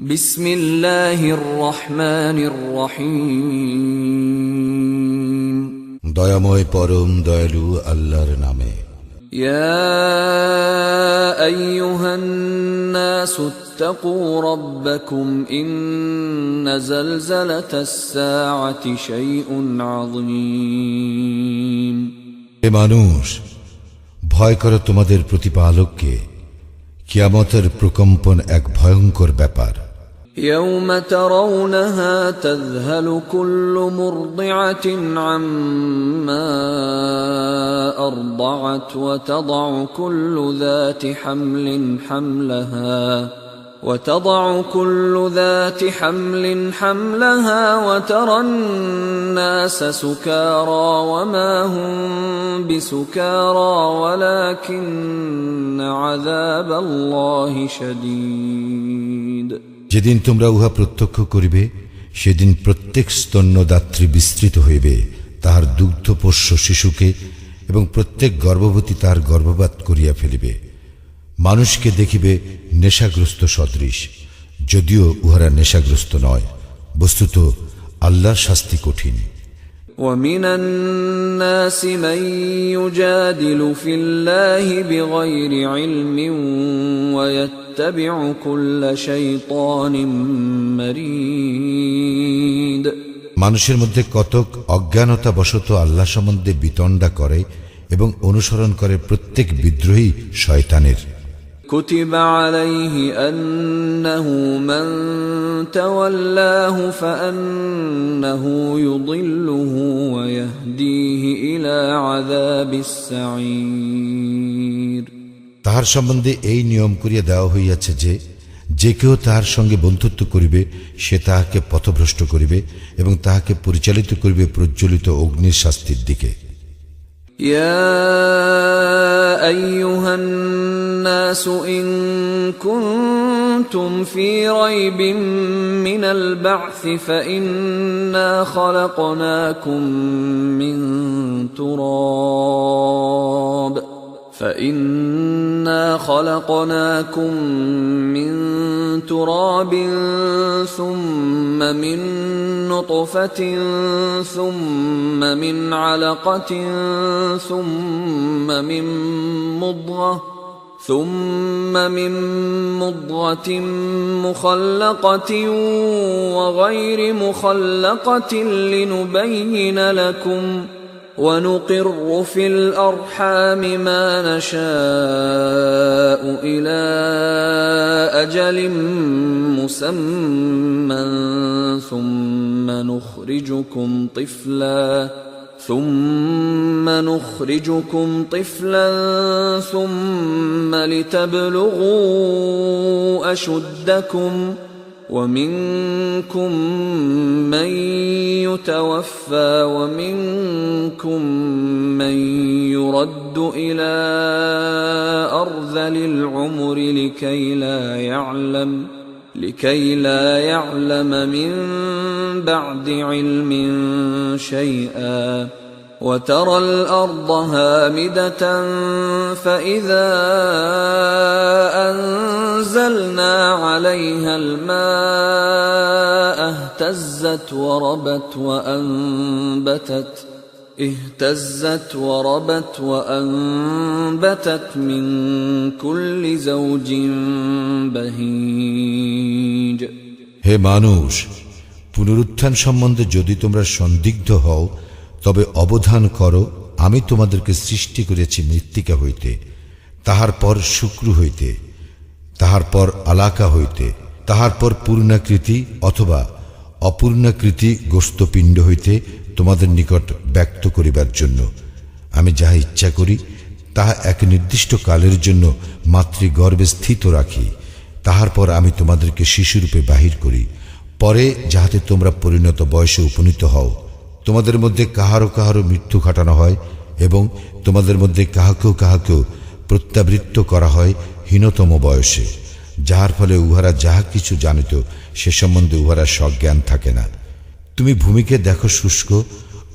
বিসমিল্লাহির রহমানির রহিম। দয়াময় পরম দয়ালু আল্লাহর নামে। ইয়া আইয়ুহান নাসু ইত্তাকু রাব্বাকুম ইন্না যালযালাতাস সাআতি শাইউন আযীম। হে মানুষ, ভয় করো তোমাদের প্রতিপালককে। কিয়ামতের প্রকম্পন এক ভয়ঙ্কর ব্যাপার। يوم ترونها تذهل كل مرضعة عما أرضعت وتضع كل ذات حمل حملها وترى الناس سكارى وما هم بسكارى ولكن عذاب الله شديد। যেদিন তোমরা উহা প্রত্যক্ষ করিবে, সেদিন প্রত্যেক স্তন্যদাত্রী বিস্তৃত হইবে তাহার দুগ্ধপোষ্য শিশুকে, এবং প্রত্যেক গর্ভবতী তাহার গর্ভপাত করিয়া ফেলিবে। মানুষকে দেখিবে নেশাগ্রস্ত সদৃশ, যদিও উহারা নেশাগ্রস্ত নয়। বস্তুত আল্লাহর শাস্তি কঠিন। وَمِنَ النَّاسِ مَن يُجَادِلُ فِي اللَّهِ بِغَيْرِ عِلْمٍ وَيَتَّبِعُ كُلَّ شَيْطَانٍ مَرِيدٍ। মানুষের মধ্যে কতক অজ্ঞানতাবশত আল্লাহ সম্বন্ধে বিতণ্ডা করে এবং অনুসরণ করে প্রত্যেক বিদ্রোহী শয়তানের। كُتِبَ عَلَيْهِ أَنَّهُ مَن تَوَلَّاهُ فَأَنَّهُ يُضِلُّهُ وَيَهْدِيهِ إِلَى عَذَابِ السَّعِيرِ। তাহার সম্বন্ধে এই নিয়ম করিয়া দেওয়া হইয়াছে যে, যে কেউ তাহার সঙ্গে বন্ধুত্ব করিবে, সে তাহাকে পথভ্রষ্ট করিবে এবং তাহাকে পরিচালিত করিবে প্রজ্বলিত অগ্নির শাস্তির দিকে। يا أيها الناس إن كنتم في ريب من البعث فإنا خلقناكم من تراب ثم من نطفة ثم من علقة ثم من مضغة مخلقة وغير مخلقة لنبين لكم ونقر في الأرحام ما نشاء إلى أجل مسمى ثم نخرجكم طفلا ثم لتبلغوا أشدكم ومنكم من يتوفى ومنكم من يرد إلى أرذل العمر لكي لا يعلم من بعد علم شيئا وترى الأرض هامدة فإذا أنزلنا عليها الماء اهتزت وربت من كل زوج بهيج। হে মানুষ, পুনরুত্থান সম্বন্ধে যদি তোমরা সন্দিগ্ধ হও, তবে অবধান করো, আমি তোমাদেরকে সৃষ্টি করেছি মৃত্তিকা হইতে, তাহার পর শুক্র হইতে, তাহার পর আলাকা হইতে, তাহার পর পূর্ণাকৃতি অথবা অপূর্ণাকৃতি গোস্তপিণ্ড হইতে তোমাদের নিকট ব্যক্ত করিবার জন্য। আমি যাহা ইচ্ছা করি তাহা এক নির্দিষ্ট কালের জন্য মাতৃগর্ভে স্থিত রাখি, তাহার পর আমি তোমাদেরকে শিশুরূপে বাহির করি, পরে যাহাতে তোমরা পরিণত বয়সে উপনীত হও। তোমাদের মধ্যে কাহারো কাহারো মৃত্যু ঘটানো হয় এবং তোমাদের মধ্যে কাহাকেও প্রত্যাবৃত্ত করা হয় হীনতম বয়সে, যাহার ফলে উহারা যাহা কিছু জানিত সে সম্বন্ধে উহারা সজ্ঞান থাকে না। তুমি ভূমিকে দেখো শুষ্ক,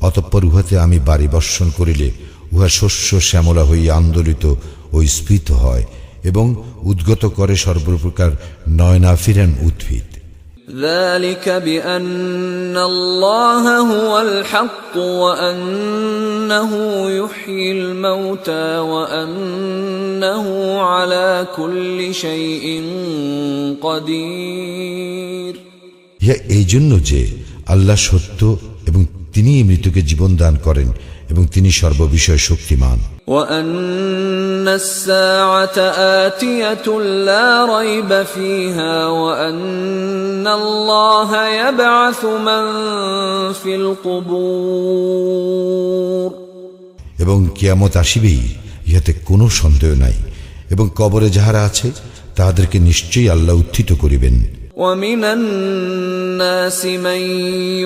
অতঃপর উহাতে আমি বাড়ি বর্ষণ করিলে উহা শস্য শ্যামলা হইয়া আন্দোলিত ও স্ফীত হয় এবং উদ্গত করে সর্বপ্রকার নয়নাফিরান উদ্ভিদ। ذلك بأن الله هو الحق وأنه يحيي الموتى وأنه على كل شيء قدير। ইহা এই জন্য যে আল্লাহ সত্য এবং তিনি মৃতকে জীবন দান করেন এবং তিনি সর্ববিষয়ে শক্তিমান। وأن الساعة آتية لا ريب فيها وأن الله يبعث من في القبور। এবং কিয়ামত আসিবেই, ইহাতে কোনো সন্দেহ নাই, এবং কবরে যাহারা আছে তাহাদেরকে নিশ্চয়ই আল্লাহ উত্থিত করিবেন। ومن الناس من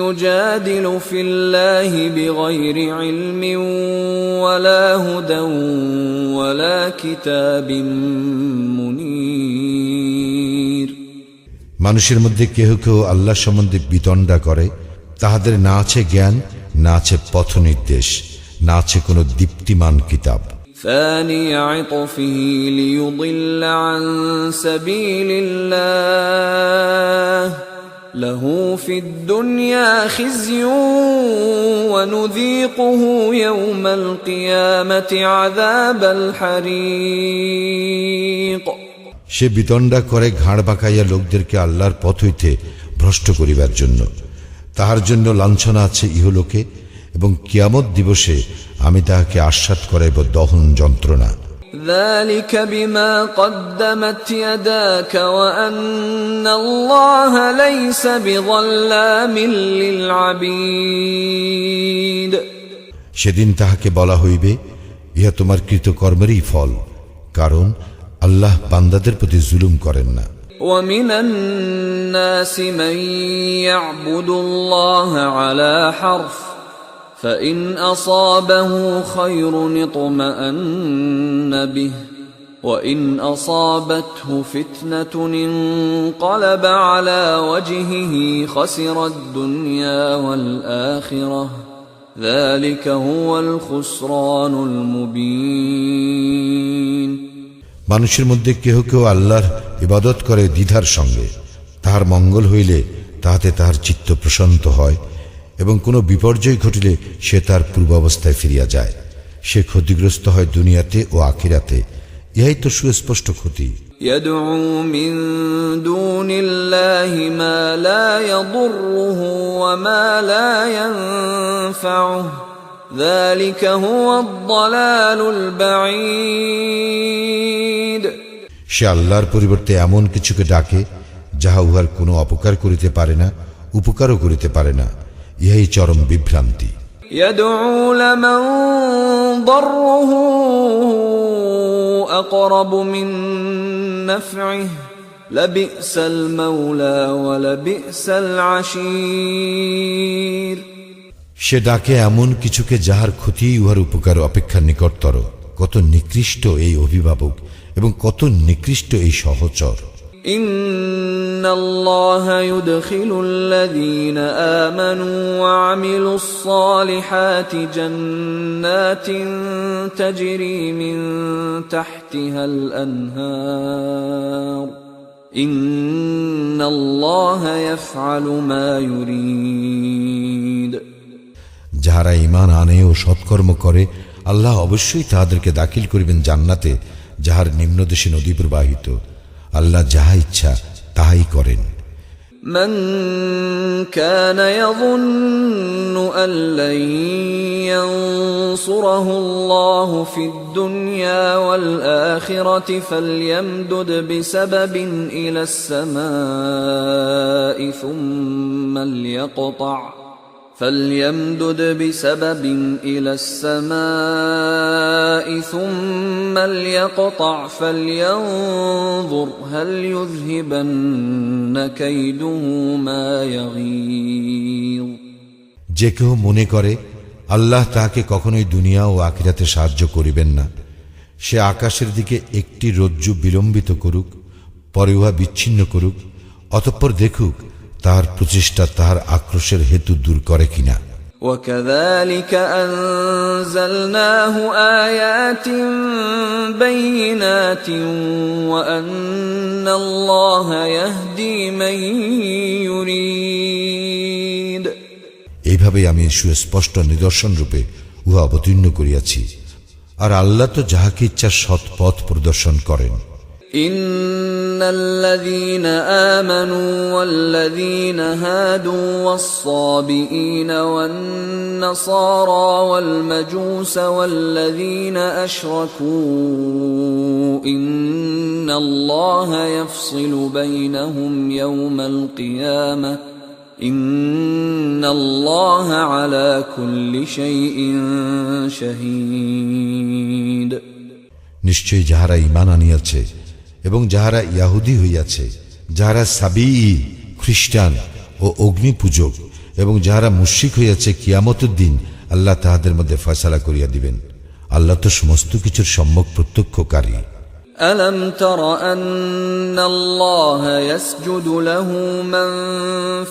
يجادل في الله بغير علم ولا هدى ولا كتاب منير। মানুষের মধ্যে কেহ কেহ আল্লাহ সম্বন্ধে বিতণ্ডা করে, তাহাদের না আছে জ্ঞান, না আছে পথ নির্দেশ, না আছে কোনো দীপ্তিমান কিতাব। ثاني عطفه ليضل عن سبيل الله له في الدنيا خزي ونذيقه يوم القيامة عذاب الحريق। সে বিতণ্ডা করে ঘাড় বাঁকাইয়া লোকদেরকে আল্লাহর পথ হইতে ভ্রষ্ট করিবার জন্য। তাহার জন্য লাঞ্ছনা আছে ইহলোকে, এবং কিয়ামত দিবসে আমি তাহাকে আস্বাদ করাইব দহন যন্ত্রণা। ذلك بما قدمت يداك وأن الله ليس بظلام للعبيد। সেদিন তাহাকে বলা হইবে, ইহা তোমার কৃতকর্মেরই ফল, কারণ আল্লাহ বান্দাদের প্রতি জুলুম করেন না। ومن الناس من يعبد الله على حرف فإن أصابه خير اطمأن به وإن أصابته فتنة انقلب على وجهه خسر الدنيا والآخرة ذلك هو الخسران المبين। মানুষের মধ্যে কেহ কেহ আল্লাহর ইবাদত করে দ্বিধার সঙ্গে, তাহার মঙ্গল হইলে তাহাতে তাহার চিত্ত প্রশান্ত হয়, এবং কোনো বিপর্যয় ঘটিলে সে তার পূর্বাবস্থায় ফিরিয়া যায়। সে ক্ষতিগ্রস্ত হয় দুনিয়াতে ও আখিরাতে। ইহাই তো সুস্পষ্ট ক্ষতি। يدعو من دون الله ما لا يضره وما لا ينفعه ذلك هو الضلال البعيد। সে আল্লাহর পরিবর্তে এমন কিছুকে ডাকে যাহা উহার কোনো অপকার করিতে পারে না, উপকারও করিতে পারে না। ইহাই চরম বিভ্রান্তি। يدعو لمن ضره أقرب من نفعه لبئس المولى ولبئس العشير। সে ডাকে এমন কিছুকে যাহার ক্ষতি উহার উপকার অপেক্ষা নিকটতর। কত নিকৃষ্ট এই অভিভাবক এবং কত নিকৃষ্ট এই সহচর। إن الله يدخل الذين آمنوا وعملوا الصالحات جنات تجري من تحتها الأنهار إن الله يفعل ما يريد। যাহারা ঈমান আনে ও সৎকর্ম করে, আল্লাহ অবশ্যই তাহাদেরকে দাখিল করিবেন জান্নাতে, যাহার নিম্নদেশে নদী প্রবাহিত। আল্লাহ যাহা ইচ্ছা তাহাই করেন। من كان يظن أن لن ينصره الله في الدنيا والآخرة فليمدد بسبب إلى السماء ثم ليقطع فلينظر هل يذهبن كيده ما يغيظ। যে কেহ মনে করে আল্লাহ তাহাকে কখনোই দুনিয়া ও আখিরাতে সাহায্য করিবেন না, সে আকাশের দিকে একটি রজ্জু বিলম্বিত করুক, পরে উহা বিচ্ছিন্ন করুক, অতঃপর দেখুক তাহার প্রচেষ্টা তাহার আক্রোশের হেতু দূর করে কিনা। وكذلك أنزلناه آيات بينات وأن الله يهدي من يريد এইভাবেই আমি সুস্পষ্ট নিদর্শন রূপে উহা অবতীর্ণ করিয়াছি, আর আল্লাহ তো যাহাকে ইচ্ছা সৎ পথ প্রদর্শন করেন। إن الذين آمنوا والذين هادوا والصابئين والنصارى والمجوس والذين أشركوا إن الله يفصل بينهم يوم القيامة إن الله على كل شيء شهيد নিশ্চয়ই যাহারা ঈমান আনিয়াছে এবং যাহারা ইয়াহুদী হইয়াছে, যাহারা সাবিঈ খ্রিস্টান ও অগ্নি পূজক এবং যাহারা মুশরিক হইয়াছে, কিয়ামতের দিন আল্লাহ তাহাদের মধ্যে ফয়সালা করিয়া দিবেন। আল্লাহ তো সমস্ত কিছুর সম্যক প্রত্যক্ষকারী। ألم تر أن الله يسجد له من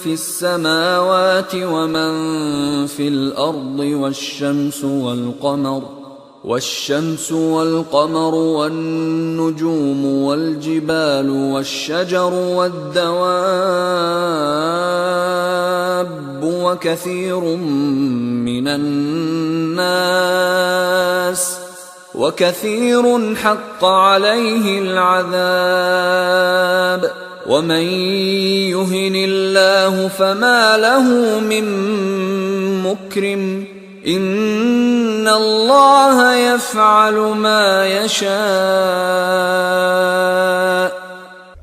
في السماوات ومن في الأرض والشمس والقمر والنجوم والجبال والشجر والدواب وكثير حق عليه العذاب ومن يهن الله فما له من مكرم إن الله يفعل ما يشاء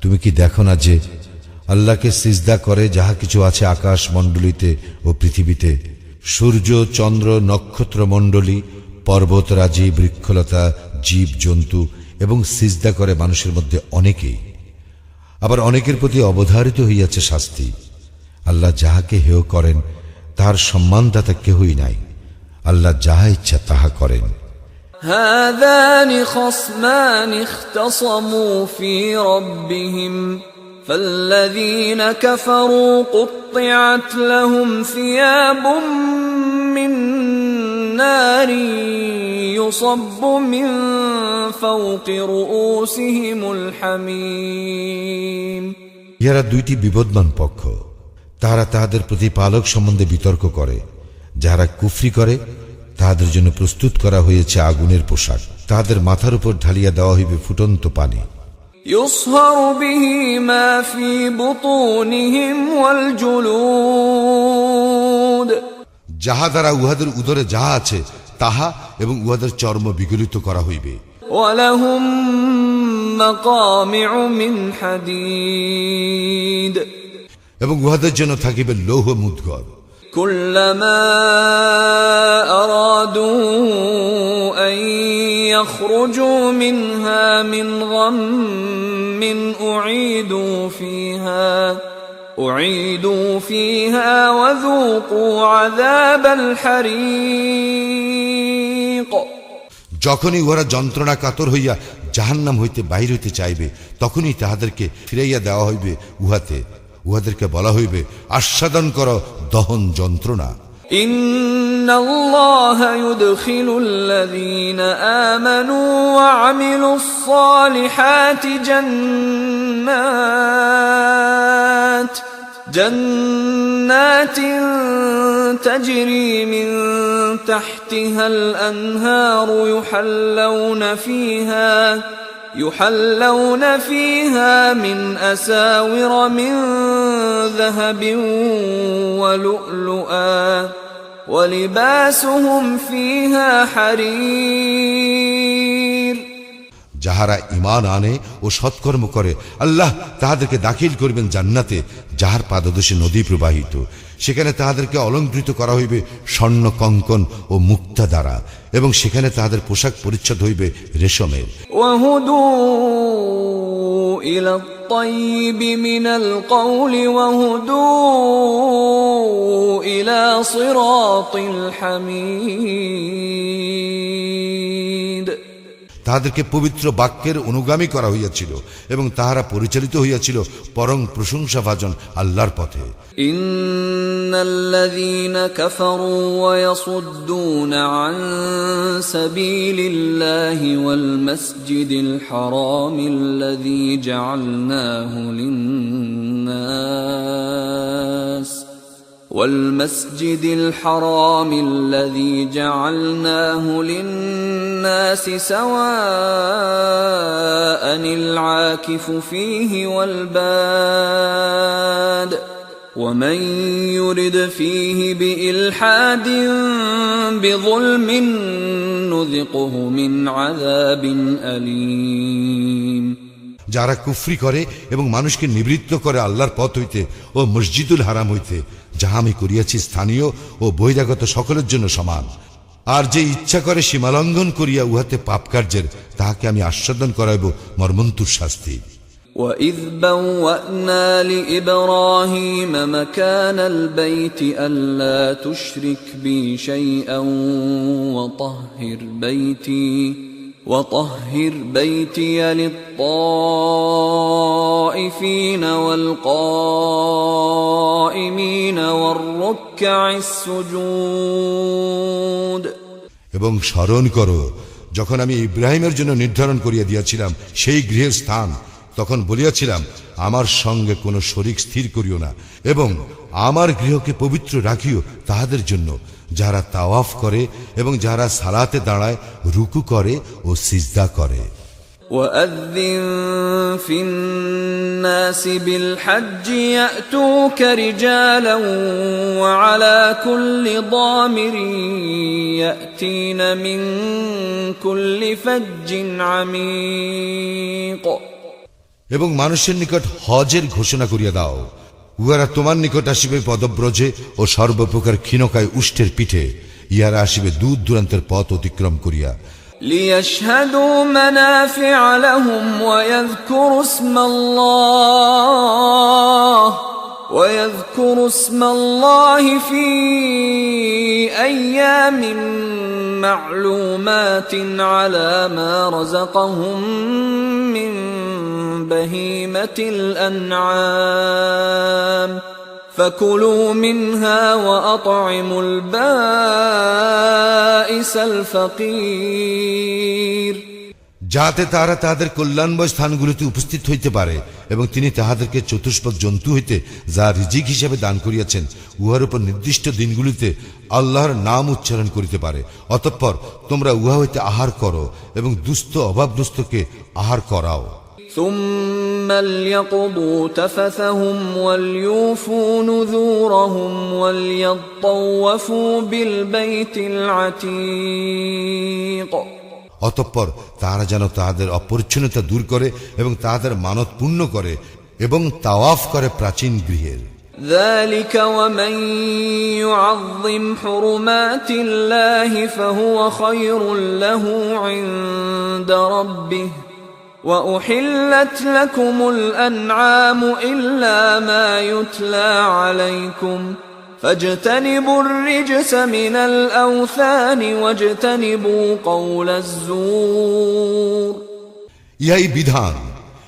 তুমি কি দেখো না যে আল্লাহকে সিজদা করে যাহা কিছু আছে আকাশ মণ্ডলীতে ও পৃথিবীতে, সূর্য, চন্দ্র, নক্ষত্র মণ্ডলী, পর্বতরাজি, বৃক্ষলতা, জীব জন্তু, এবং সিজদা করে মানুষের মধ্যে অনেকেই। আবার অনেকের প্রতি অবধারিত হইয়াছে শাস্তি। আল্লাহ যাহাকে হেয় করেন তাহার সম্মানদাতা কেহই নাই। আল্লাহ যাহা ইচ্ছা তাহা করেন। هذان خصمان اختصموا في ربهم فالذين كفروا قطعت لهم ثياب من نار يصب من فوق رؤوسهم الحميم ইহারা দুইটি বিবদমান পক্ষ, তাহারা তাহাদের প্রতিপালক সম্বন্ধে বিতর্ক করে। যাহারা কুফরি করে তাহাদের জন্য প্রস্তুত করা হয়েছে আগুনের পোশাক, তাহাদের মাথার উপর ঢালিয়া দেওয়া হইবে ফুটন্ত পানি। يصهر به ما في بطونهم والجلود যাহা দ্বারা উহাদের উদরে যাহা আছে তাহা এবং উহাদের চর্ম বিগলিত করা হইবে। ولهم مقامع من حديد এবং উহাদের জন্য থাকিবে লৌহ মুদ্গর। كلما أرادوا أن يخرجوا منها من غم أعيدوا فيها وذوقوا عذاب الحريق যখনই উহারা যন্ত্রণা কাতর হইয়া জাহান্নাম হইতে বাহির হইতে চাইবে, তখনই তাহাদেরকে ফিরাইয়া দেওয়া হইবে উহাতে। উহাদেরকে বলা হইবে, আস্বাদন করো দহন যন্ত্রণা। إن الله يدخل الذين آمنوا وعملوا الصالحات جنات تجري من تحتها الأنهار يحلون فيها من أساور من ذهب ولؤلؤا ولباسهم فيها حرير যাহারা ঈমান আনে ও সৎকর্ম করে আল্লাহ তাহাদেরকে দাখিল করিবেন জান্নাতে, যাহার পাদদেশে নদী প্রবাহিত। সেখানে তাহাদেরকে অলঙ্কৃত করা হইবে স্বর্ণ কঙ্কন ও মুক্তা দ্বারা, এবং সেখানে তাহাদের পোশাক পরিচ্ছদ হইবে রেশমের। وهدوا إلى الطيب من القول وهدوا إلى صراط الحميد তাহাদেরকে পবিত্র বাক্যের অনুগামী করা হইয়াছিল এবং তাহারা পরিচালিত হইয়াছিল পরম প্রশংসাভাজন আল্লাহর পথে। ইন্নাল্লাযীনা কাফারু ওয়া ইয়াসুদ্দুনা আন সাবিলিল্লাহি ওয়াল মাসজিদিল হারামিল্লাযী জাআলনাহু লিন-নাস والمسجد الحرام الذي جعلناه للناس سواء العاكف فيه والباد ومن يرد فيه بإلحاد بظلم نذقه من عذاب أليم যারা কুফরি করে এবং মানুষকে নিবৃত্ত করে আল্লাহর পথ হইতে ও মসজিদুল হারাম হইতে, যাহা আমি করিয়াছি স্থানীয় ও বহিরাগত সকলের জন্য সমান। আর যে ইচ্ছা করে সীমালঙ্ঘন করিয়া উহাতে পাপ কার্যের, তাহাকে আমি আস্বাদন করাইব মর্মন্তুর শাস্তি। وَإِذْ بَوَّأْنَا لِإِبْرَاهِيمَ مَكَانَ الْبَيْتِ أَلَّا تُشْرِكْ بِي شَيْئًا وَطَهِّرْ بَيْتِيَ لِلطَّائِفِينَ وَالْقَائِمِينَ وَالرُّكَّعِ السُّجُودِ। এবং স্মরণ করো যখন আমি ইব্রাহিমের জন্য নির্ধারণ করিয়া দিয়াছিলাম সেই গৃহের স্থান, তখন বলিয়াছিলাম আমার সঙ্গে কোনো শরীক স্থির করিও না, এবং আমার গৃহকে পবিত্র রাখিও তাহাদের জন্য যারা তাওয়াফ করে এবং যারা সালাতে দাঁড়ায়, রুকু করে ও সিজদা করে। وَأَذِّن فِي النَّاسِ بِالْحَجِّ يَأْتُوكَ رِجَالًا وَعَلَى كُلِّ ضَامِرٍ يَأْتِينَ مِنْ كُلِّ فَجٍّ عَمِيقٍ। এবং মানুষের নিকট হজের ঘোষণা করিয়া দাও, উহারা তোমার নিকট আসিবে পদব্রজে ও সর্বপ্রকার ক্ষীণকায় উষ্টের পিঠে, ইহারা আসিবে দূর দূরান্তের পথ অতিক্রম করিয়া। لِيَشْهَدُوا مَنَافِعَ لَهُمْ وَيَذْكُرُوا اسْمَ اللَّهِ فِي أَيَّامٍ مَّعْلُومَاتٍ عَلَى مَا رَزَقَهُم مِّن بَهِيمَةِ الْأَنْعَامِ فَكُلُوا مِنْهَا وَأَطْعِمُوا الْبَائِسَ الْفَقِيرَ। যাতে তারা তাদের কল্যাণময় স্থানগুলিতে উপস্থিত হইতে পারে, এবং তিনি তাহাদেরকে চতুষ্পদ জন্তু হইতে যা রিজিক হিসাবে দান করিয়াছেন, উহার উপর নির্দিষ্ট দিনগুলিতে আল্লাহর নাম উচ্চারণ করিতে পারে। অতঃপর তোমরা উহা হইতে আহার করো এবং দুস্থ অভাবগ্রস্তকে আহার করাও। ثُمَّ لْيَقْضُوا تَفَثَهُمْ وَلْيُوفُوا نُذُورَهُمْ وَلْيَطَّوَّفُوا بِالْبَيْتِ الْعَتِيقِ। অতঃপর তাহারা যেন তাহাদের অপরিচ্ছন্নতা দূর করে এবং তাহাদের মানত পূর্ণ করে এবং তাওয়াফ করে প্রাচীন গৃহের। ذَلِكَ وَمَن يُعَظِّمْ حُرُمَاتِ اللَّهِ فَهُوَ خَيْرٌ لَّهُ عِندَ رَبِّهِ وَأُحِلَّتْ لَكُمُ الْأَنْعَامُ إِلَّا مَا يُتْلَى عَلَيْكُمْ فَاجْتَنِبُوا الرِّجْسَ مِنَ الْأَوْثَانِ وَاجْتَنِبُوا قَوْلَ الزُّورِ। ইহাই বিধান,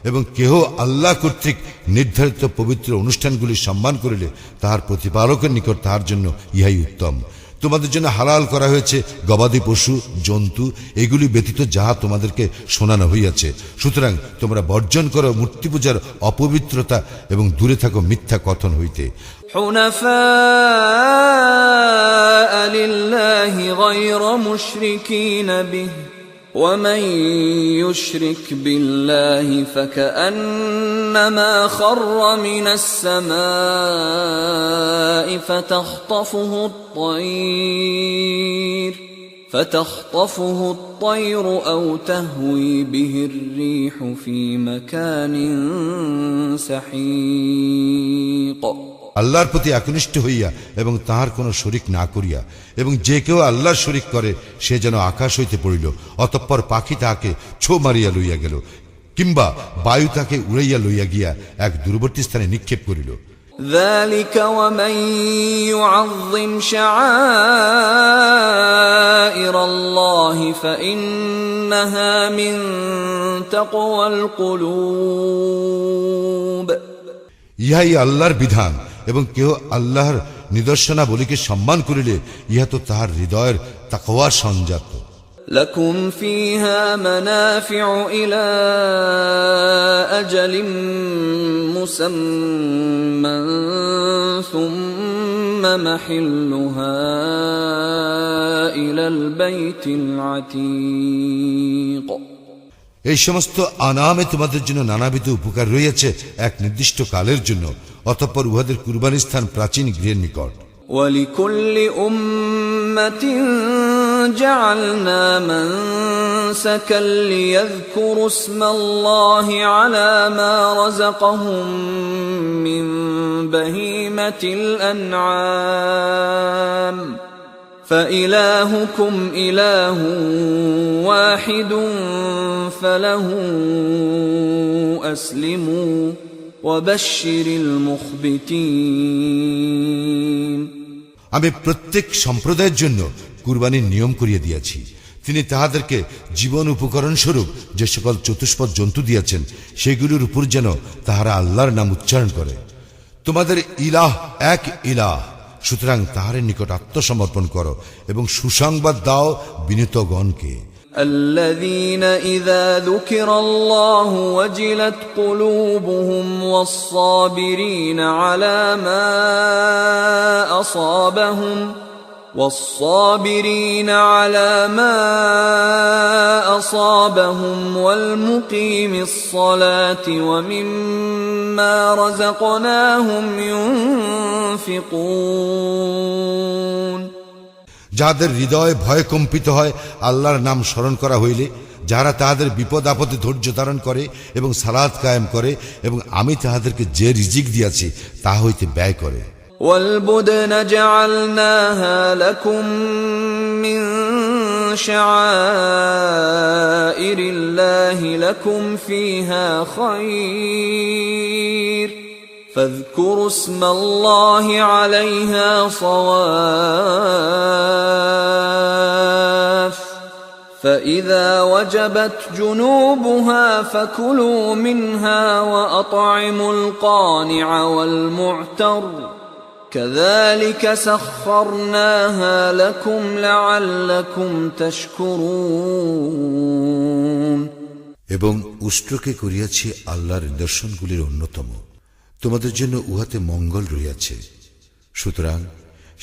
এবং কেহ আল্লাহ কর্তৃক নির্ধারিত পবিত্র অনুষ্ঠানগুলি সম্মান করিলে তাহার প্রতিপালকের নিকট তাহার জন্য ইহাই উত্তম। তোমাদের জন্য হালাল করা হয়েছে গবাদি পশু, জন্তু, এগুলি ব্যতীত যাহা তোমাদেরকে শোনানো হইয়াছে। সুতরাং তোমরা বর্জন করো মূর্তি পূজার অপবিত্রতা এবং দূরে থাকো মিথ্যা কথন হইতে। حُنَفَاءَ لِلَّهِ غَيْرَ مُشْرِكِينَ بِهِ وَمَن يُشْرِكْ بِاللَّهِ فَكَأَنَّمَا خَرَّ مِنَ السَّمَاءِ فَتَخْطَفُهُ الطَّيْرُ أَوْ تَهْوِي بِهِ الرِّيحُ فِي مَكَانٍ سَحِيقٍ। আল্লাহর প্রতি একনিষ্ঠ হইয়া এবং তাহার কোনো শরিক না করিয়া, এবং যে কেউ আল্লাহর শরিক করে সে যেন আকাশ হইতে পড়িল, অতঃপর পাখি তাহাকে ছো মারিয়া লইয়া গেল, কিংবা বায়ু তাকে উড়াইয়া লইয়া গিয়া এক দূরবর্তী স্থানে নিক্ষেপ করিল। ذَلِكَ وَمَن يُعَظِّمْ شَعَائِرَ اللَّهِ فَإِنَّهَا مِن تَقْوَى الْقُلُوبِ। ইহাই আল্লাহর বিধান, এবং কেহ আল্লাহর নিদর্শনাবলীকে সম্মান করিলে ইহা তো তাহার হৃদয়ের তাকওয়ার সঞ্জাত। لَكُمْ فِيهَا مَنَافِعُ إِلَى أَجَلٍ مُّسَمًّى ثُمَّ محلها إلى البيت العتيق এই সমস্ত আনামে তোমাদের জন্য নানাবিধ উপকার রয়েছে এক নির্দিষ্ট কালের জন্য, অতঃপর উহাদের কুরবানির স্থান প্রাচীন গৃহের নিকট। ولكل أمة جعلنا منسكا ليذكروا اسم الله على ما رزقهم من بهيمة الأنعام فإلهكم إله واحد فله أسلموا وبشر المخبتين আমি প্রত্যেক সম্প্রদায়ের জন্য কুরবানির নিয়ম করিয়ে দিয়েছি। তিনি তাহাদেরকে জীবন উপকরণ স্বরূপ যে সকল চতুষ্পদ জন্তু দিয়েছেন সেগুলোর উপর যেন তাহারা আল্লাহর নাম উচ্চারণ করে। তোমাদের ইলাহ এক ইলাহ, সুতরাং তাহার নিকট আত্মসমর্পণ করো এবং সুসংবাদ দাও বিনীতগণকে। الذين إذا ذكر الله وجلت قلوبهم والصابرين على ما أصابهم والمقيم الصلاة ومما رزقناهم ينفقون যাদের হৃদয় ভয় কম্পিত হয় আল্লাহর নাম স্মরণ করা হইলে, যারা তাহাদের বিপদ আপদে ধৈর্য ধারণ করে এবং সালাত কায়েম করে এবং আমি তাহাদেরকে যে রিজিক দিয়াছি তা হইতে ব্যয় করে। والبدن جعلناها لكم من شعائر الله لكم فيها خير فاذكروا اسم الله عليها صواف فإذا وجبت جنوبها فكلوا منها وأطعموا القانع والمعتر كذلك سخرناها لكم لعلكم تشكرون এবং উষ্ট্রকে করিয়াছি আল্লাহর নিদর্শনগুলির অন্যতম, তোমাদের জন্য উহাতে মঙ্গল রহিয়াছে। সুতরাং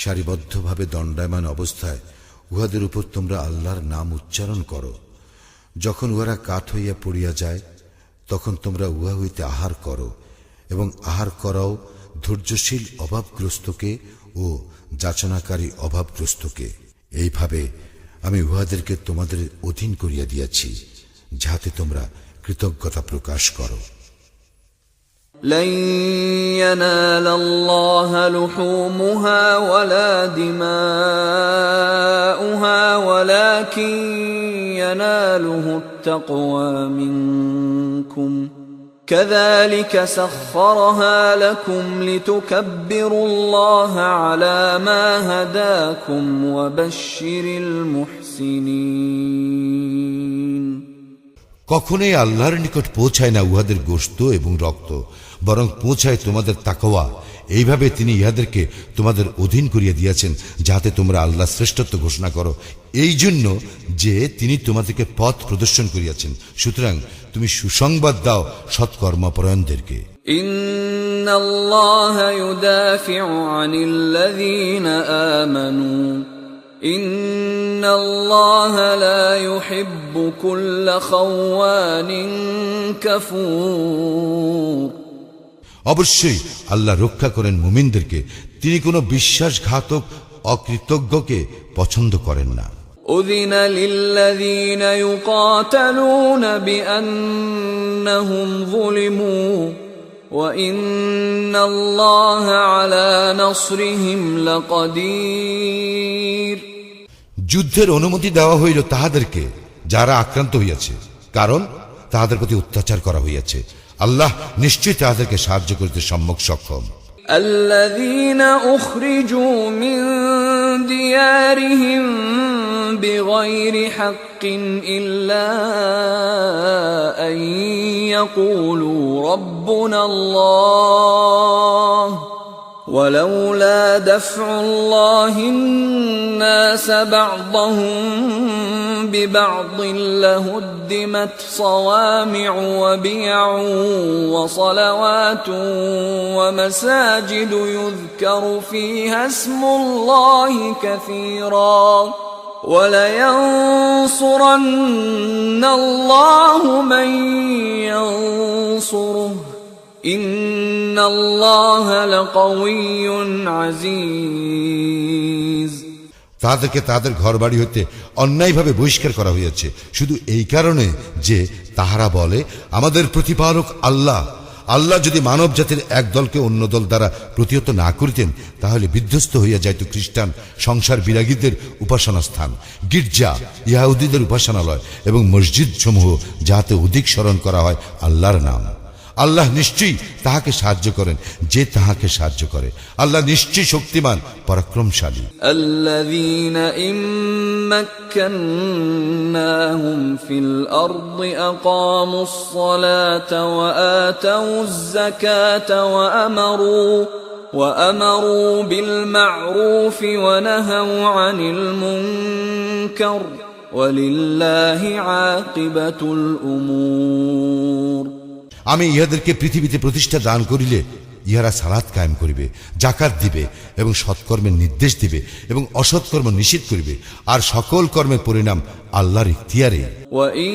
সারিবদ্ধভাবে দণ্ডায়মান অবস্থায় উহাদের উপর তোমরা আল্লাহর নাম উচ্চারণ করো। যখন উহারা কাঠ হইয়া পড়িয়া যায় তখন তোমরা উহা হইতে আহার করো এবং আহার করাও ধৈর্যশীল অভাবগ্রস্তকে ও যাচনাকারী অভাবগ্রস্তকে। এইভাবে আমি উহাদেরকে তোমাদের অধীন করিয়া দিয়াছি যাহাতে তোমরা কৃতজ্ঞতা প্রকাশ করো। لن ينال الله لحومها ولا دماؤها ولكن يناله التقوى منكم كذلك سخرها لكم لتكبروا الله على ما هداكم وبشر المحسنين কখনোই আল্লাহর নিকট পৌঁছায় না উহাদের গোশত এবং রক্ত, বরং পৌঁছায় তোমাদের তাকওয়া। এইভাবে তিনি ইহাদেরকে তোমাদের অধীন করিয়া দিয়েছেন যাহাতে তোমরা আল্লাহ শ্রেষ্ঠত্ব ঘোষণা করো, এই জন্য যে তিনি তোমাদেরকে পথ প্রদর্শন করিয়াছেন। সুতরাং তুমি সুসংবাদ দাও সৎকর্মপরায়ণদেরকে। ইন্নাল্লাহা ইউদাফিউ আনিল্লাযীনা আমানু ইন্নাল্লাহা লা ইউহিব্বু কুল্লা খাওয়ানিন কাফুর। অবশ্যই আল্লাহ রক্ষা করেন মুমিনদেরকে, তিনি কোনো বিশ্বাসঘাতক অকৃতজ্ঞকে পছন্দ করেন না। أذن للذين يقاتلون بأنهم ظلموا وإن الله على نصرهم لقدير যুদ্ধের অনুমতি দেওয়া হইল তাহাদেরকে যারা আক্রান্ত হইয়াছে, কারণ তাহাদের প্রতি অত্যাচার করা হইয়াছে। আল্লাহ নিশ্চয়ই তাহাদেরকে সাহায্য করিতে সম্যক সক্ষম। الذين أخرجوا من ديارهم بغير حق إلا أن يقولوا ربنا الله ولولا دفع الله الناس بعضهم ببعض لهدمت صوامع وبيع وصلوات ومساجد يذكر فيها اسم الله كثيرا ولينصرن الله من ينصره إن الله لقوي عزيز। তাদেরকে তাদের ঘরবাড়ি হইতে অন্যায়ভাবে বহিষ্কার করা হয়েছে শুধু এই কারণে যে তাহারা বলে আমাদের প্রতিপালক আল্লাহ। আল্লাহ যদি মানব জাতির এক দলকে অন্য দল দ্বারা প্রতিহত না করিতেন তাহলে বিধ্বস্ত হইয়া যাইত খ্রিস্টান সংসার বিরাগীদের উপাসনা স্থান, গির্জা, ইহুদীদের উপাসনালয় এবং মসজিদ সমূহ, যাহাতে অধিক স্মরণ করা হয় আল্লাহর নাম। আল্লাহ নিশ্চয়ই তাহাকে সাহায্য করেন যে তাহাকে সাহায্য করে। আল্লাহ নিশ্চয়ই শক্তিমান পরাক্রমশালী। আল্লাযীনা ইম্মাক্কান্নাহুম ফিল আরদি আকামুস সালাতা ওয়া আতাউয যাকাতা ওয়া আমারু বিল মা'রুফি ওয়া নাহাউ আনিল মুনকার ওয়ালিল্লাহি আকিবাতুল উমুর। আমি ইহাদেরকে পৃথিবীতে প্রতিষ্ঠা দান করিলে ইহারা সালাত কায়েম করিবে, যাকাত দিবে এবং সৎকর্মের নির্দেশ দিবে এবং অসৎকর্ম নিষেধ করিবে, আর সকল কর্মের পরিণাম আল্লাহর ইখতিয়ারে। وَإِن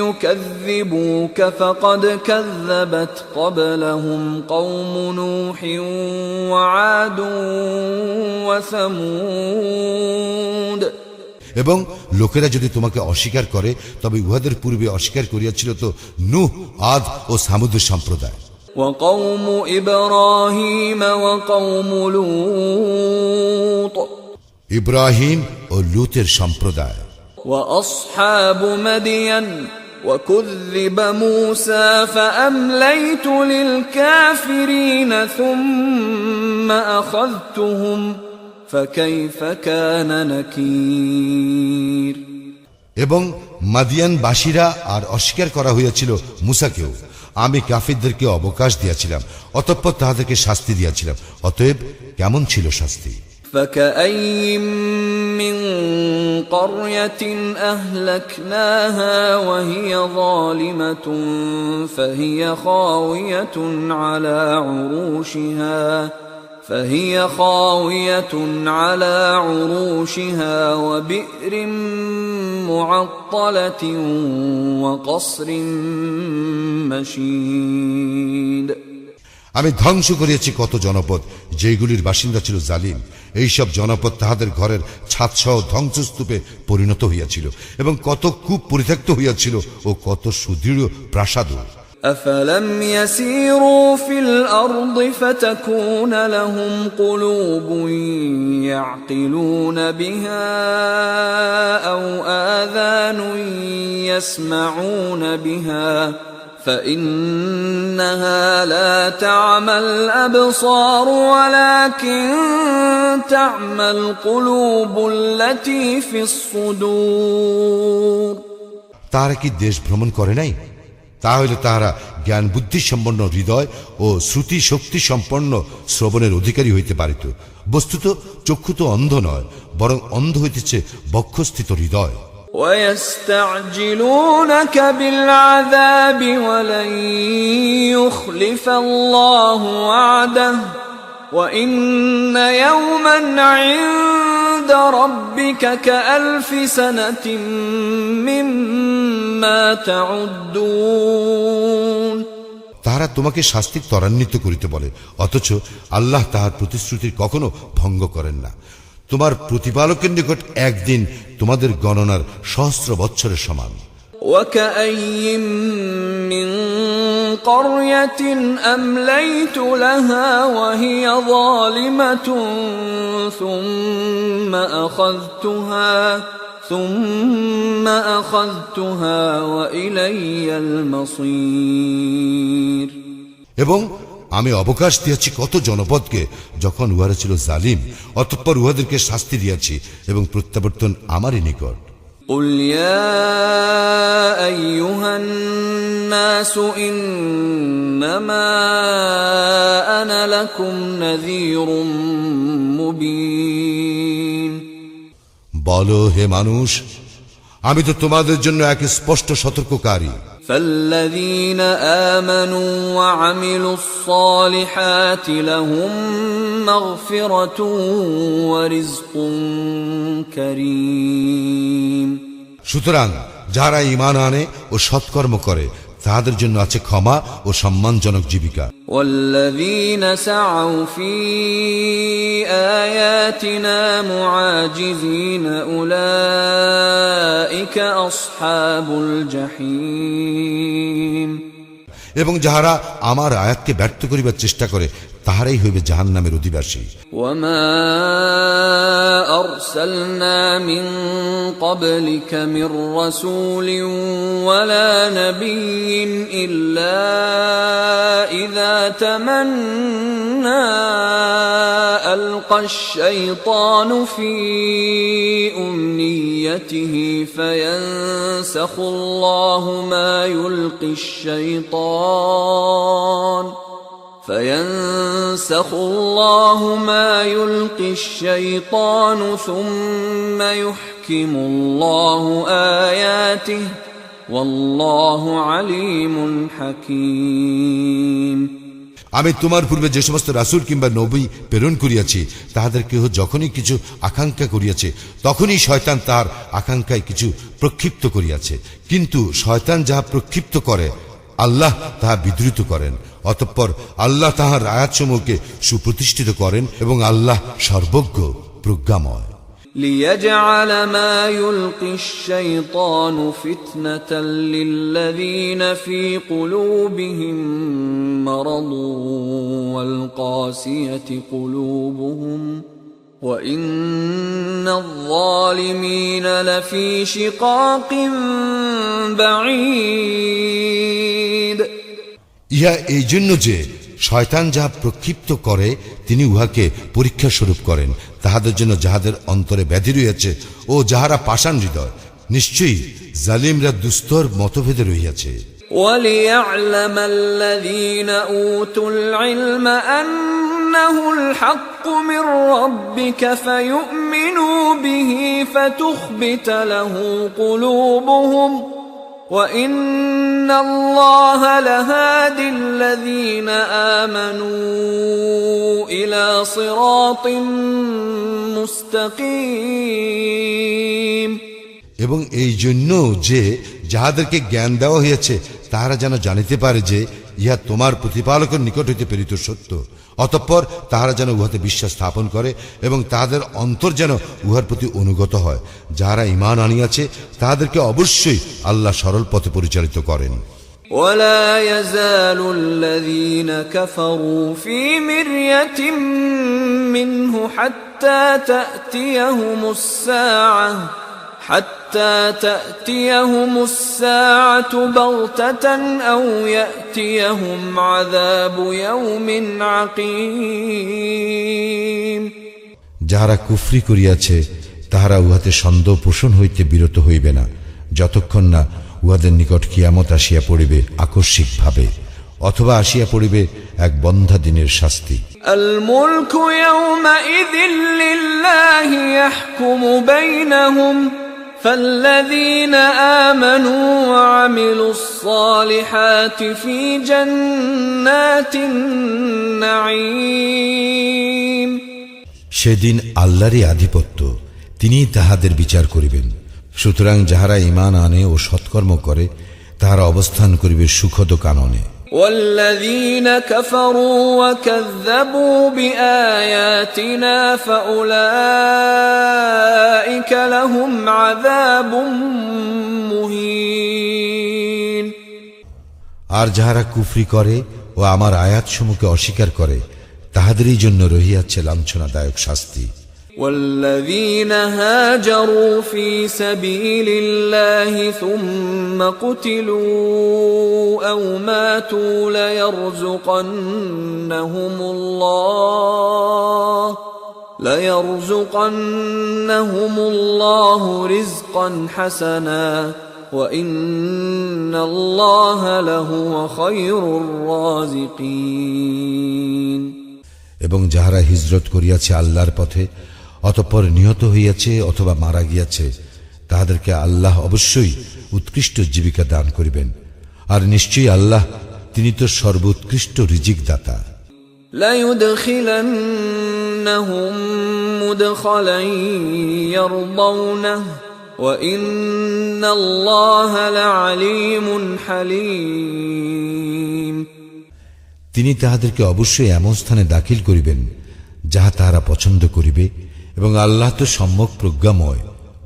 يُكَذِّبُوكَ فَقَدْ كَذَّبَتْ قَبْلَهُمْ قَوْمُ نُوحٍ وَعَادٌ وَثَمُودَ। এবং লোকেরা যদি তোমাকে অস্বীকার করে তবে উহাদের পূর্বে অস্বীকার করিয়াছিল তো নূহ, আদ ও সামুদের সম্প্রদায়। وَقَوْمُ إِبْرَاهِيمَ وَقَوْمُ لُوطٍ ইব্রাহিম ও লূতের সম্প্রদায়। وَأَصْحَابُ مَدْيَنَ وَكُذِّبَ مُوسَى فَأَمْلَيْتُ لِلْكَافِرِينَ ثُمَّ أَخَذْتُهُمْ فَكَيْفَ كَانَ نَكِيرِ। এবং মাদিয়ানবাসীরা আর অস্বীকার করা হইয়াছিল মুসাকেও। আমি কাফিরদেরকে অবকাশ দিয়াছিলাম, অতঃপর তাহাদেরকে শাস্তি দিয়াছিলাম। অতএব কেমন ছিল শাস্তি? فَكَأَيِّن مِّن قَرْيَةٍ أَهْلَكْنَاهَا وَهِيَ ظَالِمَةٌ فهي خاوية على عروشها وبئر معطلة وقصر مشيد। আমি ধ্বংস করিয়াছি কত জনপদ যেগুলির বাসিন্দা ছিল জালিম। এইসব জনপদ তাহাদের ঘরের ছাদসহ ধ্বংসস্তূপে পরিণত হইয়াছিল এবং কত কূপ পরিত্যক্ত হইয়াছিল ও কত সুদৃঢ় প্রাসাদ। أفلم يسيروا في الأرض فتكون لهم قلوب يعقلون بها أو آذان يسمعون بها فإنها لا تعمى الأبصار ولكن تعمى القلوب التي في الصدور। তারা কি দেশ ভ্রমণ করে নাই? তাহলে তাহারা জ্ঞান বুদ্ধি সম্পন্ন হৃদয় ও শ্রুতি শক্তি সম্পন্ন শ্রবণের অধিকারী হইতে পারিত। বস্তুত চক্ষু তো অন্ধ নয়, বরং অন্ধ হইতেছে বক্ষস্থিত হৃদয়। وَيَسْتَعْجِلُونَكَ بِالْعَذَابِ وَلَنْ يُخْلِفَ اللَّهُ وَعْدَهُ وَإِنَّ يَوْمًا عِندَ رَبِّكَ كَأَلْفِ سَنَةٍ مِّمَّا تَعُدُّونَ। তাহারা তোমাকে শাস্তি ত্বরান্বিত করিতে বলে, অথচ আল্লাহ তাহার প্রতিশ্রুতির কখনো ভঙ্গ করেন না। তোমার প্রতিপালকের নিকট একদিন তোমাদের গণনার সহস্র বৎসরের সমান। وَكَأَيِّن مِّن قَرْيَةٍ أَمْلَيْتُ لَهَا وَهِيَ ظَالِمَةٌ ثُمَّ أَخَذْتُهَا وَإِلَيَّ الْمَصِيرُ। এবং আমি অবকাশ দিয়াছি কত জনপদকে যখন উহারা ছিল জালিম, অতঃপর উহাদেরকে শাস্তি দিয়াছি এবং প্রত্যাবর্তন আমারই নিকট। قل يا أيها الناس إنما أنا لكم نذير مبين বলো হে মানুষ, আমি তো তোমাদের জন্য এক স্পষ্ট সতর্ককারী। فالذين آمنوا وعملوا الصالحات لهم مغفرة ورزق كريم সুতরাং যারা ঈমান আনে ও সৎকর্ম করে তাদের জন্য আছে ক্ষমা ও সম্মানজনক জীবিকা। والذين سعوا في آياتنا معاجزين أولئك أصحاب الجحيم এবং যাহারা আমার আয়াতকে ব্যর্থ করিবার চেষ্টা করে তাহারাই হইবে জাহান্নামের অধিবাসী। وما أرسلنا من قبلك من رسول ولا نبي إلا إذا تمنى ألقى الشيطان في أمنيته فينسخ الله ما يلقي الشيطان ثم يحكم الله آياته والله عليم حكيم আমি তোমার পূর্বে যে সমস্ত রাসূল কিংবা নবী প্রেরণ করিয়াছি তাহাদের কেহ যখনই কিছু আকাঙ্ক্ষা করিয়াছে তখনই শয়তান তাহার আকাঙ্ক্ষায় কিছু প্রক্ষিপ্ত করিয়াছে, কিন্তু শয়তান যাহা প্রক্ষিপ্ত করে আল্লাহ তাহা বিদ্রুত করেন। অতঃপর আল্লাহ তাহার আয়াতসমূহকে সুপ্রতিষ্ঠিত করেন এবং আল্লাহ সর্বজ্ঞ প্রজ্ঞাময়। ليجعل ما يلقي الشيطان فتنة للذين في قلوبهم مرض والقاسية قلوبهم وإن الظالمين لفي شقاق بعيد ইহা এই জন্য যে শয়তান যাহা প্রক্ষিপ্ত করে তিনি উহাকে পরীক্ষা স্বরূপ করেন তাহাদের জন্য যাহাদের অন্তরে ব্যাধি রইয়াছে ও যাহারা পাষাণ হৃদয়, নিশ্চয়ই জালিমরা দুস্তর মতভেদে রহিয়াছে। وَلِيَعْلَمَ الَّذِينَ أُوتُوا الْعِلْمَ أَنَّهُ الْحَقُّ مِنْ رَبِّكَ فَيُؤْمِنُوا بِهِ فَتُخْبِتَ لَهُ قُلُوبُهُمْ وَإِنَّ اللَّهَ لَهَادِ الَّذِينَ آمَنُوا إِلَى صِرَاطٍ مُسْتَقِيمٍ এবং এই জন্য যে যাহাদেরকে জ্ঞান দেওয়া হয়েছে তাহারা যেন জানিতে পারে যে ইহা তোমার প্রতিপালকের নিকট হইতে প্রেরিত সত্য, অতঃপর তাহারা যেন উহাতে বিশ্বাস স্থাপন করে এবং তাহাদের অন্তর যেন উহার প্রতি অনুগত হয়। যাহারা ঈমান আনিয়াছে তাহাদেরকে অবশ্যই আল্লাহ সরল পথে পরিচালিত করেন। ولا يزال الذين كفروا في مرية منه حتى تأتيهم الساعة بغتة أو يأتيهم عذاب يوم عقيم যাহারা কুফরি করিয়াছে তাহারা উহাতে সন্দেহ পোষণ হইতে বিরত হইবে না যতক্ষণ না উহাদের নিকট কিয়ামত আসিয়া পড়িবে আকস্মিক ভাবে, অথবা আসিয়া পড়িবে এক বন্ধা দিনের শাস্তি। الملك يومئذ لله يحكم بينهم فالذين آمنوا وعملوا الصالحات في جنات النعيم সেদিন আল্লাহরই আধিপত্য, তিনিই তাহাদের বিচার করিবেন। সুতরাং যাহারা ঈমান আনে ও সৎকর্ম করে তাহারা অবস্থান করিবে সুখদ কাননে। والذين كفروا وكذبوا بآياتنا فأولئك لهم عذاب مهين আর যাহারা কুফরি করে ও আমার আয়াতসমূহকে অস্বীকার করে তাহাদেরই জন্য রহিয়াছে লাঞ্ছনাদায়ক শাস্তি। والذين هاجروا في سبيل الله ثم قتلوا أو ماتوا ليرزقنهم الله رزقا حسنا وإن الله لهو خير الرازقين এবং যাহারা হিজরত করিয়াছে আল্লাহর পথে অতঃপর নিহত হইয়াছে অথবা মারা গিয়াছে তাহাদেরকে আল্লাহ অবশ্যই উৎকৃষ্ট জীবিকা দান করিবেন আর নিশ্চয়ই আল্লাহ তিনি তো সর্বোৎকৃষ্ট রিজিক দাতা ليدخلنهم مدخلا يرضونه وإن الله لعليم حليم তিনি তাহাদেরকে অবশ্যই এমন স্থানে দাখিল করিবেন যাহা তাহারা পছন্দ করিবে এবং আল্লাহ তো সম্যক প্রজ্ঞাময়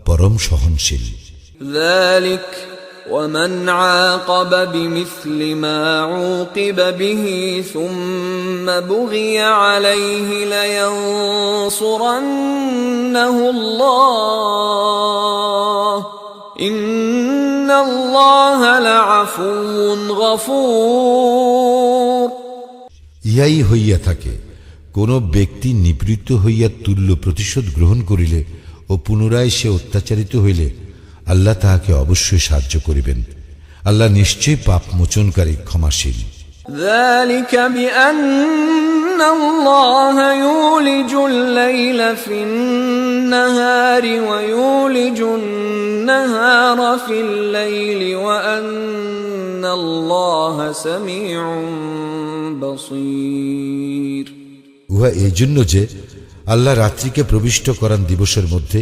পরম সহনশীল ذلك ومن عاقب بمثل ما عوقب به ثم بغي عليه لينصرنه الله إن الله لعفو غفور ইহাই হইয়া থাকে কোন ব্যক্তি নিবৃত্ত হইয়া তুল্য প্রতিশোধ গ্রহণ করিলে ও পুনরায় সে অত্যাচারিত হইলে আল্লাহ তাহাকে অবশ্যই সাহায্য করিবেন আল্লাহ নিশ্চয়ই পাপ মোচনকারী ক্ষমাশীল ذلك بأن الله يولج الليل في النهار ويولج النهار في الليل وأن الله سميع بصير উহা এই জন্য যে আল্লাহ রাত্রিকে প্রবিষ্ট করান দিবসের মধ্যে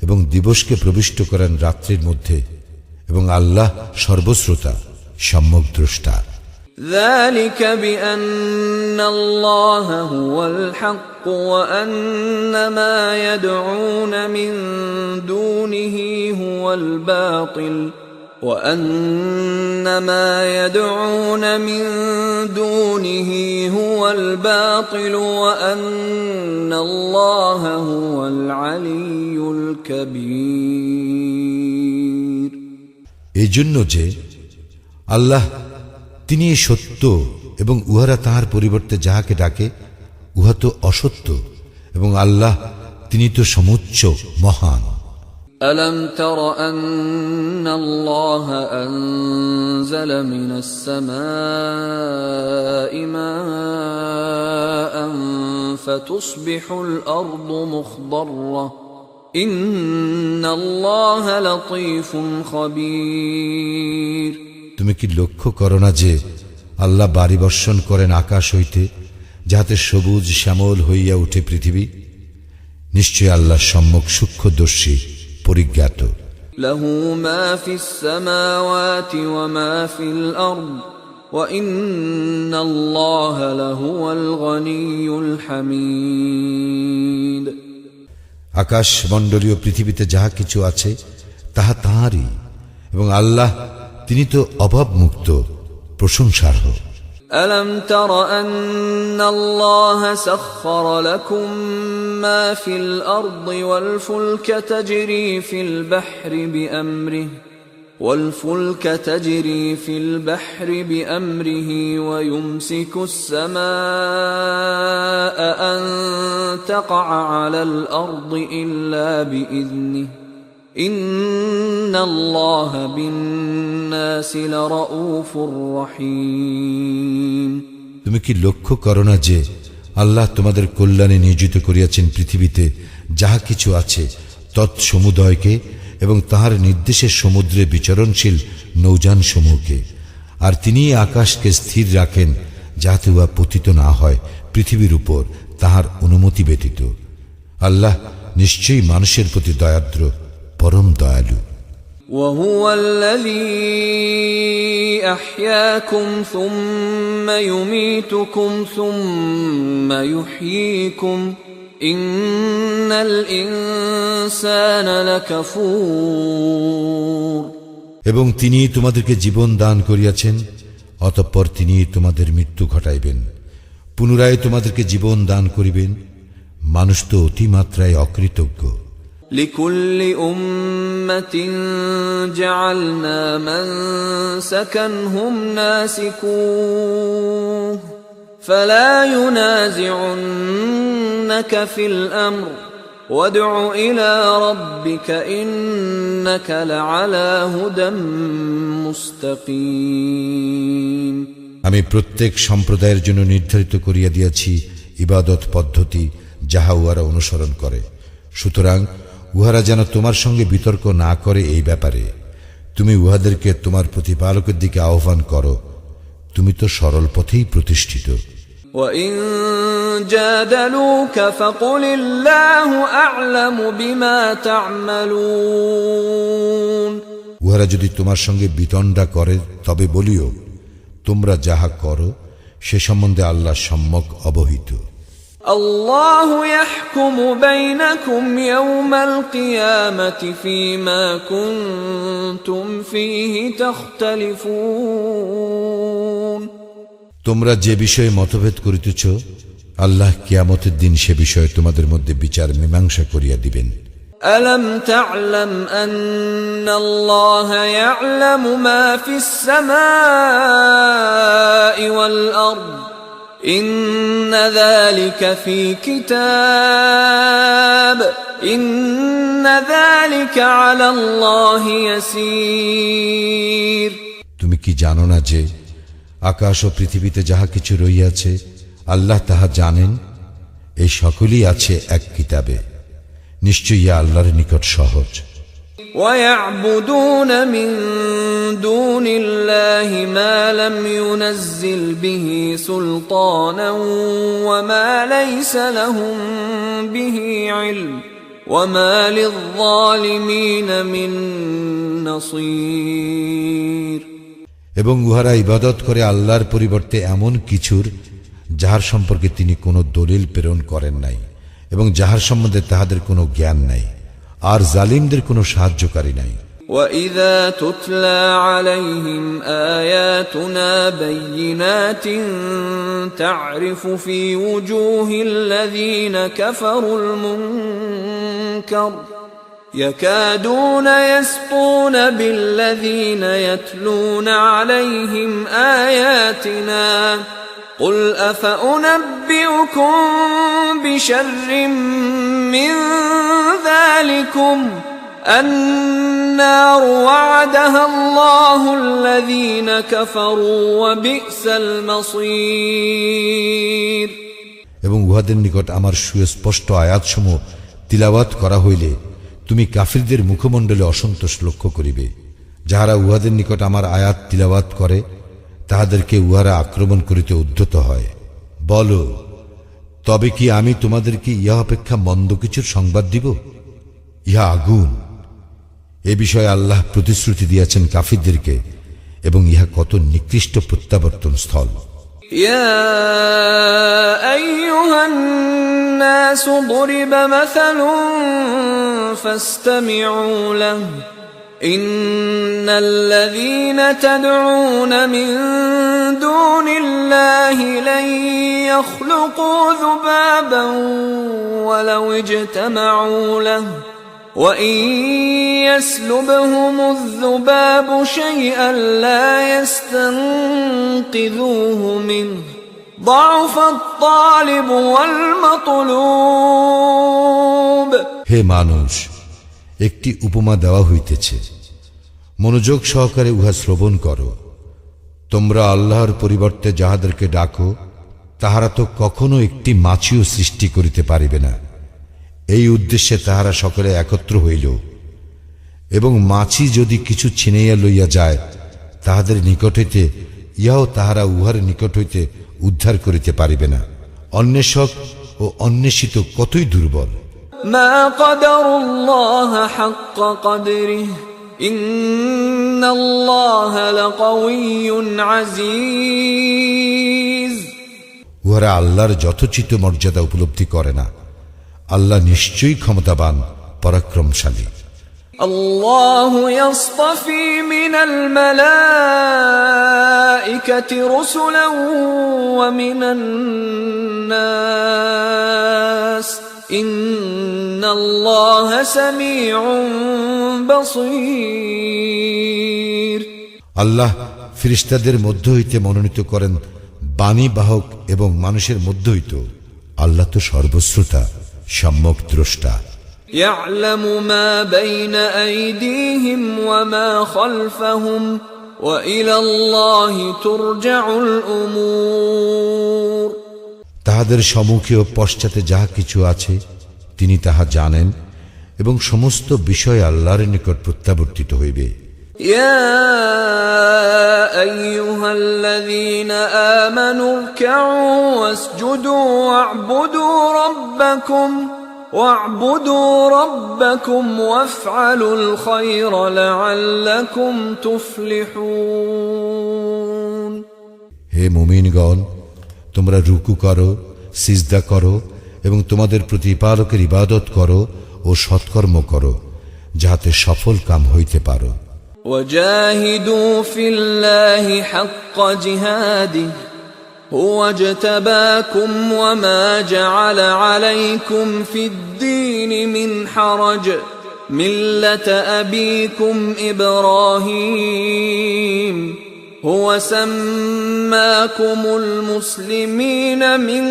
এবং দিবসকে প্রবিষ্ট করেন রাত্রির মধ্যে এবং আল্লাহ সর্বশ্রোতা সম্যক দ্রষ্টা ذلك بأن الله هو الحق وأن ما يدعون من دونه هو الباطل وأن ما يدعون من دونه هو الباطل وأن الله هو العلي الكبير এই জন্য যে আল্লাহ তিনি সত্য এবং উহারা তাহার পরিবর্তে যাহাকে ডাকে উহা তো অসত্য এবং আল্লাহ তিনি তো সমুচ্চ মহান ألم تر أن الله أنزل من السماء ماء فتصبح الأرض مخضرة إن الله لطيف خبير তুমি কি লক্ষ্য করো না যে আল্লাহ বারি বর্ষণ করেন আকাশ হইতে যাহাতে সবুজ শ্যামল হইয়া উঠে পৃথিবী নিশ্চয় আল্লাহ সম্যক সূক্ষ্মদর্শী পরিজ্ঞাত له ما في السماوات وما في الأرض وإن الله لهو الغني الحميد আকাশ মণ্ডলীয় পৃথিবীতে যাহা কিছু আছে তাহা তাঁহারই এবং আল্লাহ তিনি তো অভাবমুক্ত প্রশংসার্হ ألم تر أن الله سخر لكم ما في الأرض والفلك تجري في البحر بأمره ويمسك السماء أن تقع على الأرض إلا بإذنه إن الله بالناس لرؤوف رحيم তুমি কি লক্ষ্য করো না যে আল্লাহ তোমাদের কল্যাণে নিয়োজিত করিয়াছেন পৃথিবীতে যাহা কিছু আছে তৎসমুদয়কে এবং তাহার নির্দেশে সমুদ্রে বিচরণশীল নৌযান সমূহকে আর তিনি আকাশকে স্থির রাখেন যাহাতে উহা পতিত না হয় পৃথিবীর উপর তাহার অনুমতি ব্যতীত আল্লাহ নিশ্চয়ই মানুষের প্রতি দয়ার্দ্র পরম দয়ালু وهو الذي أحياكم ثم يميتكم ثم يحييكم إن الإنسان لكفور এবং তিনি তোমাদেরকে জীবন দান করিয়াছেন অতঃপর তিনি তোমাদের মৃত্যু ঘটাইবেন পুনরায় তোমাদেরকে জীবন দান করিবেন মানুষ তো অতিমাত্রায় অকৃতজ্ঞ لكل أمة جعلنا منسكا هم ناسكوه فلا ينازعنك في الأمر وادع إلى ربك إنك لعلى هدى مستقيم আমি প্রত্যেক সম্প্রদায়ের জন্য নির্ধারিত করিয়া দিয়াছি ইবাদত পদ্ধতি যাহা উহারা অনুসরণ করে, সুতরাং উহারা যেন তোমার সঙ্গে বিতর্ক না করে এই ব্যাপারে। তুমি উহাদেরকে তোমার প্রতিপালকের দিকে আহ্বান করো, তুমি তো সরল পথেই প্রতিষ্ঠিত। وَإِن جَادَلُوكَ فَقُلِ اللَّهُ أَعْلَمُ بِمَا تَعْمَلُونَ উহারা যদি তোমার সঙ্গে বিতণ্ডা করে তবে বলিও, তোমরা যাহা করো সে সম্বন্ধে আল্লাহ সম্যক অবহিত। الله يحكم بينكم يوم القيامة فيما كنتم فيه تختلفون তোমরা যে বিষয়ে মতভেদ করিতেছ, আল্লাহ কিয়ামতের দিন সে বিষয়ে তোমাদের মধ্যে বিচার মীমাংসা করিয়া দিবেন। ألم تعلم أن الله يعلم ما في السماء والأرض إن ذلك في كتاب إن ذلك على الله يسير তুমি কি জানো না যে আকাশ ও পৃথিবীতে যাহা কিছু রহিয়াছে আল্লাহ তাহা জানেন, এই সকলই আছে এক কিতাবে, নিশ্চয়ই ইহা আল্লাহর নিকট সহজ। ويعبدون من دون الله ما لم ينزل به سلطانا وما ليس لهم به علم وما للظالمين من نصير এবং উহারা ইবাদত করে আল্লাহর পরিবর্তে এমন কিছুর যাহার সম্পর্কে তিনি কোনো দলিল প্রেরণ করেন নাই এবং যাহার সম্বন্ধে তাহাদের কোনো জ্ঞান নাই, আর জালিমদের কোনো সাহায্যকারী নাই। وَإِذَا تُتْلَى عَلَيْهِمْ آيَاتُنَا بَيِّنَاتٍ تَعْرِفُ فِي وُجُوهِ الَّذِينَ كَفَرُوا الْمُنكَرَ يَكَادُونَ يَسْطُونَ بِالَّذِينَ يَتْلُونَ عَلَيْهِمْ آيَاتِنَا قُلْ أَفَأُنَبِّئُكُم بِشَرٍّ مِّن ذَلِكُمْ النَّارُ وَعَدَهَا اللَّهُ الَّذِينَ كَفَرُوا وَبِئْسَ الْمَصِيرُ এবং উহাদের নিকট আমার সুস্পষ্ট আয়াতসমূহ তিলাওয়াত করা হইলে তুমি কাফিরদের মুখমণ্ডলে অসন্তোষ লক্ষ্য করিবে। যাহারা উহাদের নিকট আমার আয়াত তিলাওয়াত করে তাহাদেরকে উহারা আক্রমণ করিতে উদ্ধত হয়। বলো, তবে কি আমি তোমাদেরকে ইহা অপেক্ষা মন্দ কিছুর সংবাদ দিব? ইহা আগুন। এ বিষয়ে আল্লাহ প্রতিশ্রুতি দিয়েছেন কাফিরদেরকে, এবং ইহা কত নিকৃষ্ট প্রত্যাবর্তন স্থল। يا أيها الناس ضرب مثل فاستمعوا له إن الذين تدعون من دون الله لن يخلقوا ذبابا ولو اجتمعوا له وَإِن يَسْلُبْهُمُ الذُّبَابُ شَيْئًا لَّا يَسْتَنقِذُوهُ مِنْهُ ضَعُفَ الطَّالِبُ وَالْمَطْلُوبُ হে মানুষ, একটি উপমা দেওয়া হইতেছে, মনোযোগ সহকারে উহা শ্রবণ করো। তোমরা আল্লাহর পরিবর্তে যাহাদেরকে ডাকো তাহারা তো কখনো একটি মাছিও সৃষ্টি করিতে পারিবে না। এই উদ্দেশ্যে তাহারা সকলে একত্র হইল, এবং মাছি যদি কিছু ছিনাইয়া লইয়া যায় তাহাদের নিকট হইতে ইহাও তাহারা উহার নিকট হইতে উদ্ধার করিতে পারিবে না। অন্বেষক ও অন্বেষিত কতই দুর্বল। মা কদরুল্লাহ হাক্ক কদরিহি ইন্নাল্লাহা লাকাওয়িয়্যুন আজিজ উহারা আল্লাহর যথোচিত মর্যাদা উপলব্ধি করে না। আল্লাহ নিশ্চয়ই ক্ষমতাবান, পরাক্রমশালী। আল্লাহু ইয়াসতাফি মিনাল মালাইকাতি রুসুলান ওয়া মিনান নাস ইন্নাল্লাহা সামিউন বাসীর। আল্লাহ ফেরেশতাদের মধ্য হইতে মনোনীত করেন বাণীবাহক এবং মানুষের মধ্যেই তো আল্লাহ তো সর্বশ্রোতা, সম্যক দ্রষ্টা। يعلم ما بين أيديهم وما خلفهم وإلى الله ترجع الأمور। তাহাদের সম্মুখে ও পশ্চাতে যাহা কিছু আছে তিনি তাহা জানেন এবং সমস্ত বিষয় আল্লাহর নিকট প্রত্যাবর্তিত হইবে। يا أيها الذين آمنوا اركعوا واسجدوا واعبدوا ربكم وافعلوا الخير لعلكم تفلحون। হে মুমিনগণ, তোমরা রুকু করো, সিজদা করো এবং তোমাদের প্রতিপালকের ইবাদত করো ও সৎকর্ম করো, যাহাতে সফল কাম হইতে পারো। وجاهدوا في الله حق جهاده هو اجتباكم وما جعل عليكم في الدين من حرج ملة أبيكم إبراهيم هو سماكم المسلمين من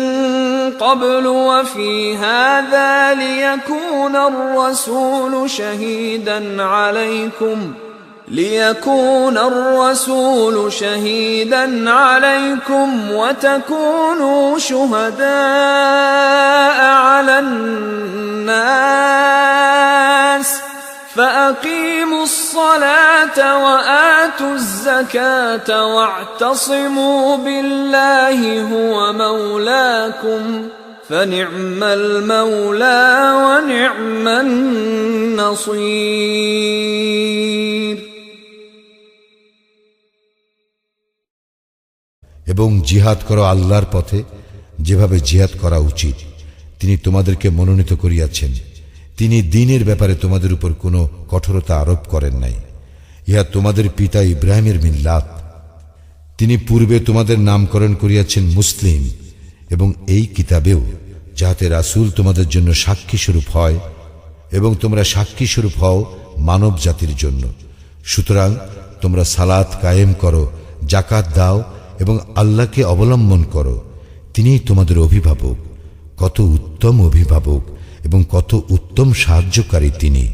قبل وفي هذا ليكون الرسول شهيدا عليكم وتكونوا شهداء على الناس فأقيموا الصلاة وآتوا الزكاة واعتصموا بالله هو مولاكم فنعم المولى ونعم النصير। এবং জিহাদ করো আল্লাহর পথে, যেভাবে জিহাদ করা উচিত তিনি তোমাদেরকে মনোনীত করিয়াছেন। তিনি দ্বীনের ব্যাপারে তোমাদের উপর কোনো কঠোরতা আরোপ করেন নাই। ইহা তোমাদের পিতা ইব্রাহিমের মিল্লাত। তিনি পূর্বে তোমাদের নামকরণ করিয়াছেন মুসলিম, এবং এই কিতাবেও, যাহাতে রাসূল তোমাদের জন্য সাক্ষী স্বরূপ হয় এবং তোমরা সাক্ষী স্বরূপ হও মানব জাতির জন্য। সুতরাং তোমরা সালাত কায়েম করো, জাকাত দাও এবং আল্লাহকে অবলম্বন করো। তিনিই তোমাদের অভিভাবক, কত উত্তম অভিভাবক এবং কত উত্তম সাহায্যকারী তিনি।